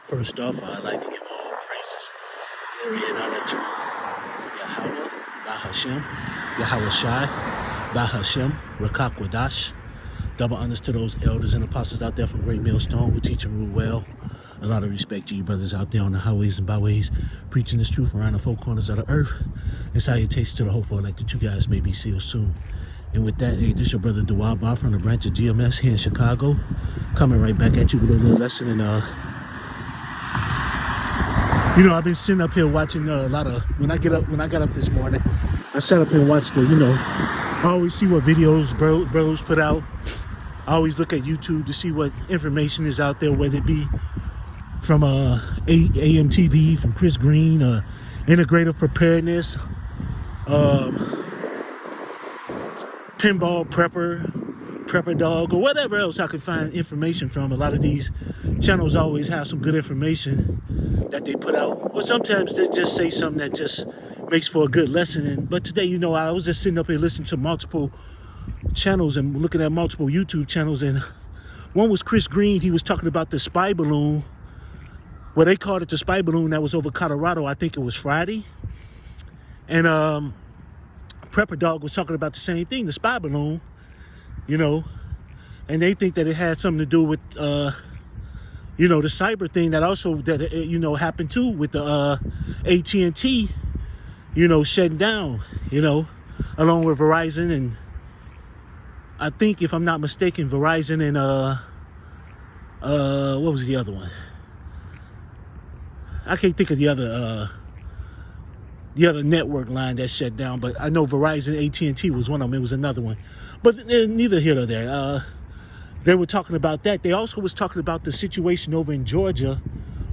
First off, I'd like to give all praises, glory, and honor to Yahweh, Bahashem, Yahweh Shai, Bahashem, Rakakwadash. Double honors to those elders and apostles out there from Great Millstone who teach and rule well. A lot of respect to you brothers out there on the highways and byways, preaching this truth around the four corners of the earth. And salutations to the hopeful elect that you guys may be sealed soon. And with that, hey, this your brother Dawaba from the branch of GMS here in Chicago, coming right back at you with a little lesson. And I've been sitting up here watching a lot of, when I got up this morning, I sat up here and watched I always see what videos bros put out. I always look at YouTube to see what information is out there, whether it be from AMTV, from Chris Green, Integrative Preparedness, Pinball Prepper Dog, or whatever else I can find information from. A lot of these channels always have some good information that they put out, or sometimes they just say something that just makes for a good lesson. But today, I was just sitting up here listening to multiple channels and looking at multiple YouTube channels, and one was Chris Green. He was talking about the spy balloon. Well, they called it the spy balloon that was over Colorado. I think it was Friday. And Prepper Dog was talking about the same thing, the spy balloon, and they think that it had something to do with the cyber thing that happened too with the AT&T, shutting down, along with Verizon, and I think, if I'm not mistaken, Verizon and what was the other one? I can't think of the other network line that shut down, but I know Verizon, AT&T was one of them. It was another one, but neither here nor there. They were talking about that. They also was talking about the situation over in Georgia,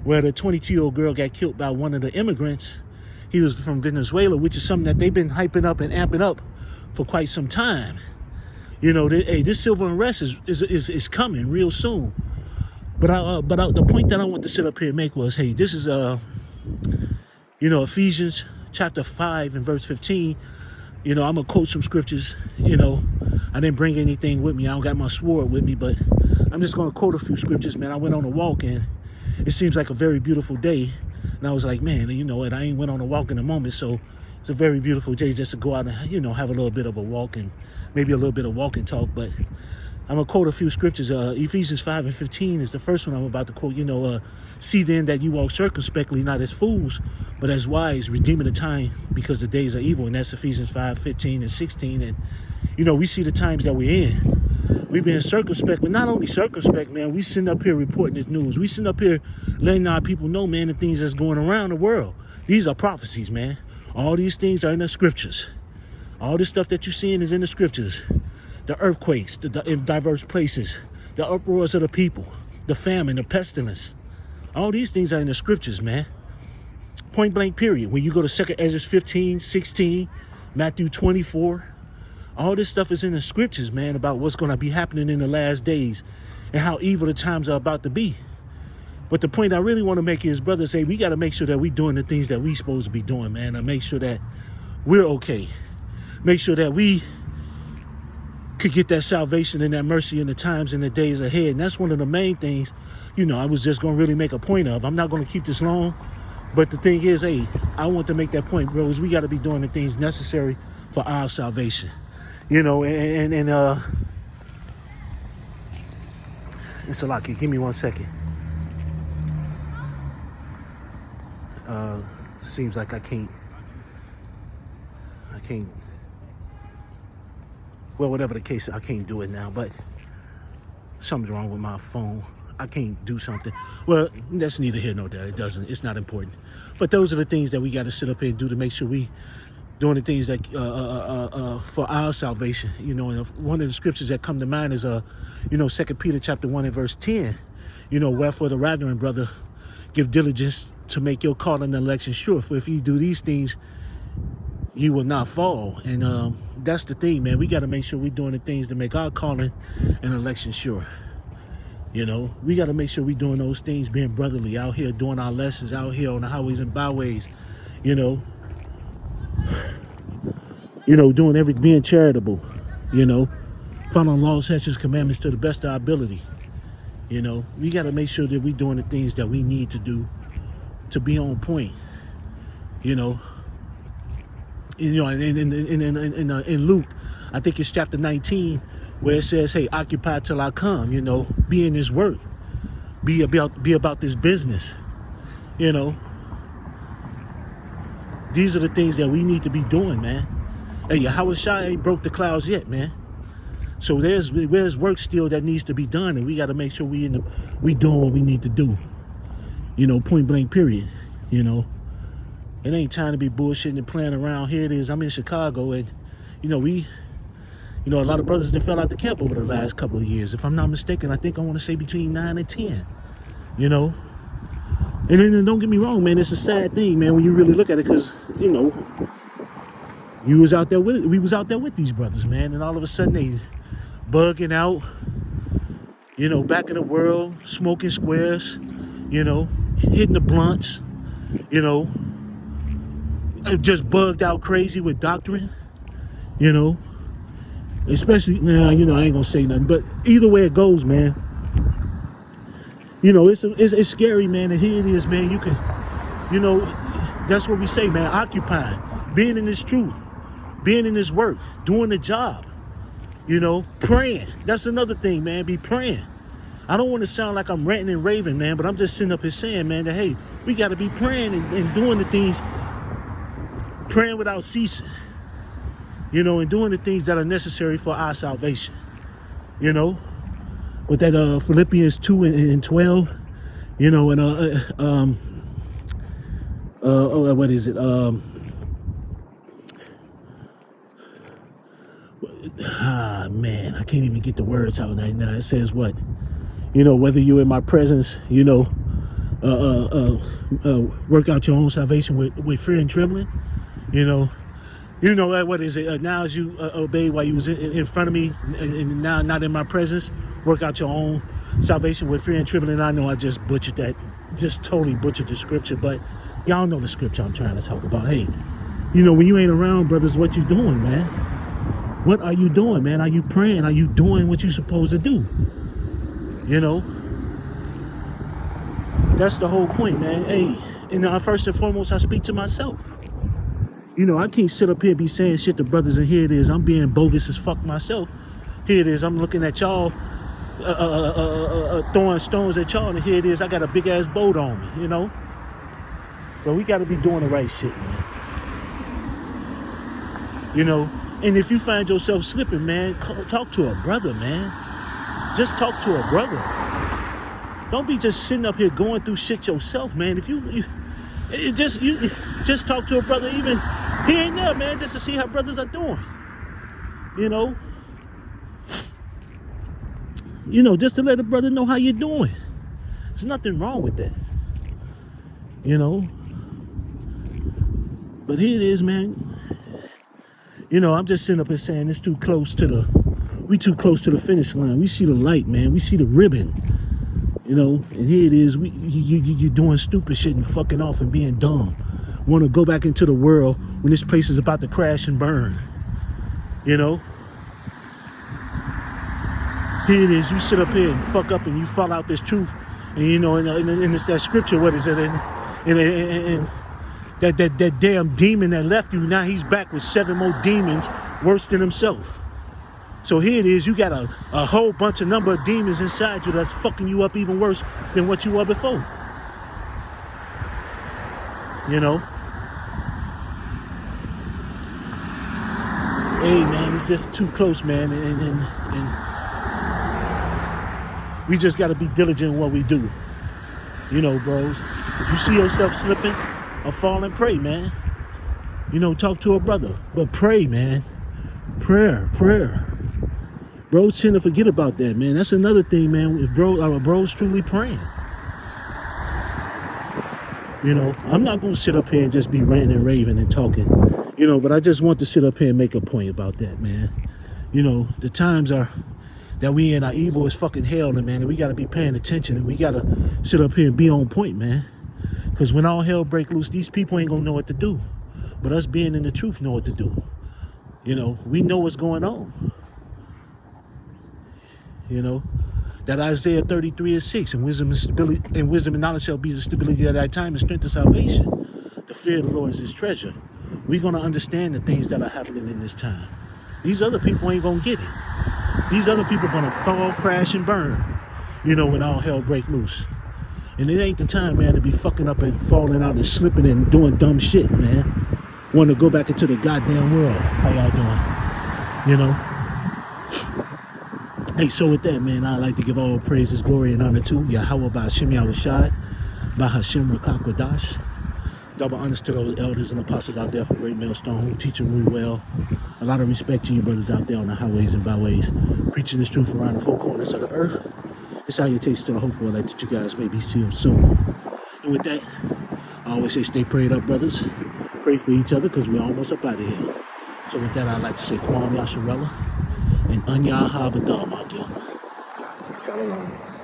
where the 22-year-old girl got killed by one of the immigrants. He was from Venezuela, which is something that they've been hyping up and amping up for quite some time. This civil unrest is coming real soon. But the point that I want to sit up here and make was, hey, this is Ephesians chapter 5 and verse 15. I'm gonna quote some scriptures. I didn't bring anything with me. I don't got my sword with me, but I'm just gonna quote a few scriptures, man. I went on a walk, and it seems like a very beautiful day. And I was like, man, what? I ain't went on a walk in a moment, so it's a very beautiful day just to go out and, have a little bit of a walk and maybe a little bit of walk and talk. But I'm going to quote a few scriptures. Ephesians 5 and 15 is the first one I'm about to quote. See then that you walk circumspectly, not as fools, but as wise, redeeming the time because the days are evil. And that's Ephesians 5, 15 and 16. And, we see the times that we're in. We've been circumspect, but not only circumspect, man, we sitting up here reporting this news. We sitting up here letting our people know, man, the things that's going around the world. These are prophecies, man. All these things are in the scriptures. All this stuff that you're seeing is in the scriptures. The earthquakes, in diverse places, the uproars of the people, the famine, the pestilence. All these things are in the scriptures, man. Point blank, period. When you go to 2 Ezra 15, 16, Matthew 24, all this stuff is in the scriptures, man, about what's going to be happening in the last days and how evil the times are about to be. But the point I really want to make is, brothers, say we got to make sure that we're doing the things that we supposed to be doing, man, and make sure that we're okay. Make sure that we could get that salvation and that mercy in the times and the days ahead. And that's one of the main things, I was just going to really make a point of. I'm not going to keep this long, but the thing is, hey, I want to make that point, bro, is we got to be doing the things necessary for our salvation. It's a lot. Give me 1 second. Seems like I can't, well, whatever the case, I can't do it now, but something's wrong with my phone. I can't do something. Well, that's neither here nor there. It's not important. But those are the things that we got to sit up here and do to make sure we doing the things that for our salvation. And one of the scriptures that come to mind is 2 Peter chapter 1 and verse 10. Wherefore the brethren, brother, give diligence to make your call and election sure. For if you do these things, you will not fall. And that's the thing, man. We got to make sure we're doing the things to make our calling and election sure. We got to make sure we're doing those things, being brotherly, out here doing our lessons, out here on the highways and byways, doing being charitable, following laws, statutes, commandments to the best of our ability. You know, we got to make sure that we're doing the things that we need to do to be on point. You know, in Luke, I think it's chapter 19, where it says, "Hey, occupy till I come." You know, be in His work, be about this business. You know, these are the things that we need to be doing, man. Hey, Yahweh Shai ain't broke the clouds yet, man. So there's work still that needs to be done, and we got to make sure we doing what we need to do. You know, point blank, period. You know, it ain't time to be bullshitting and playing around. Here it is. I'm in Chicago, and you know a lot of brothers that fell out the camp over the last couple of years. If I'm not mistaken, I think I want to say between 9 and 10. You know, and then don't get me wrong, man. It's a sad thing, man, when you really look at it, because you know, we was out there with these brothers, man, and all of a sudden they bugging out, you know, back in the world, smoking squares, you know, hitting the blunts, you know, just bugged out crazy with doctrine, you know, especially now, you know, I ain't gonna say nothing, but either way it goes, man, you know, it's scary, man, and here it is, man. You can, you know, that's what we say, man, occupying, being in this truth, being in this work, doing the job. You know, praying. That's another thing, man. Be praying. I don't want to sound like I'm ranting and raving, man, but I'm just sitting up here saying, man, that, hey, we got to be praying and doing the things, praying without ceasing, you know, and doing the things that are necessary for our salvation, you know, with that Philippians 2 and 12, you know, and what is it? Man, I can't even get the words out right now. It says what? You know, whether you're in my presence, you know, work out your own salvation with fear and trembling. You know, what is it? Now as you obey while you was in front of me, and now not in my presence, work out your own salvation with fear and trembling. I know I just butchered that, just totally butchered the scripture, but y'all know the scripture I'm trying to talk about. Hey, you know, when you ain't around, brothers, what you doing, man? What are you doing, man? Are you praying? Are you doing what you're supposed to do? You know? That's the whole point, man. Hey, and first and foremost, I speak to myself. You know, I can't sit up here and be saying shit to brothers, and here it is, I'm being bogus as fuck myself. Here it is, I'm looking at y'all, throwing stones at y'all, and here it is, I got a big-ass boat on me, you know? But we got to be doing the right shit, man. You know? And if you find yourself slipping, man, talk to a brother, man. Just talk to a brother. Don't be just sitting up here going through shit yourself, man. If you just talk to a brother, even here and there, man, just to see how brothers are doing. You know, just to let a brother know how you're doing. There's nothing wrong with that. You know, but here it is, man. You know, I'm just sitting up here saying we too close to the finish line. We see the light, man. We see the ribbon. You know, and here it is. You doing stupid shit and fucking off and being dumb. Want to go back into the world when this place is about to crash and burn. You know, here it is. You sit up here and fuck up and you fall out this truth. And you know, and it's that scripture. What is it? And that damn demon that left you, now he's back with 7 more demons worse than himself. So here it is, you got a whole bunch of number of demons inside you that's fucking you up even worse than what you were before. You know? Hey man, it's just too close, man, and we just gotta be diligent in what we do. You know, bros. If you see yourself slipping or falling, pray, man. You know, talk to a brother. But pray, man. Prayer. Bros tend to forget about that, man. That's another thing, man. If bros truly praying. You know, I'm not going to sit up here and just be ranting and raving and talking. You know, but I just want to sit up here and make a point about that, man. You know, the times are that we in are evil as fucking hell, man. And we got to be paying attention. And we got to sit up here and be on point, man. Because when all hell break loose, these people ain't going to know what to do. But us being in the truth know what to do. You know, we know what's going on. You know, That Isaiah 33:6, and wisdom and stability, and wisdom and knowledge shall be the stability of thy time and strength of salvation. The fear of the Lord is his treasure. We're gonna understand the things that are happening in this time. These other people ain't gonna get it. These other people are gonna fall, crash, and burn, when all hell break loose. And it ain't the time, man, to be fucking up and falling out and slipping and doing dumb shit, man. Want to go back into the goddamn world. How y'all doing? Hey, so with that, man, I'd like to give all praises, glory, and honor to Yahweh Ba'Shem Yahushai, Bahashem Rakakwadash. Double honors to those elders and apostles out there from Great Millstone who teach and rule well. A lot of respect to you brothers out there on the highways and byways, preaching this truth around the four corners of the earth. It's salutations to the hopeful elect that you guys may be sealed soon. And with that, I always say stay prayed up, brothers. Pray for each other because we're almost up out of here. So with that, I'd like to say Kwam Yasharella and Anya Habadam, my dear. Shalom.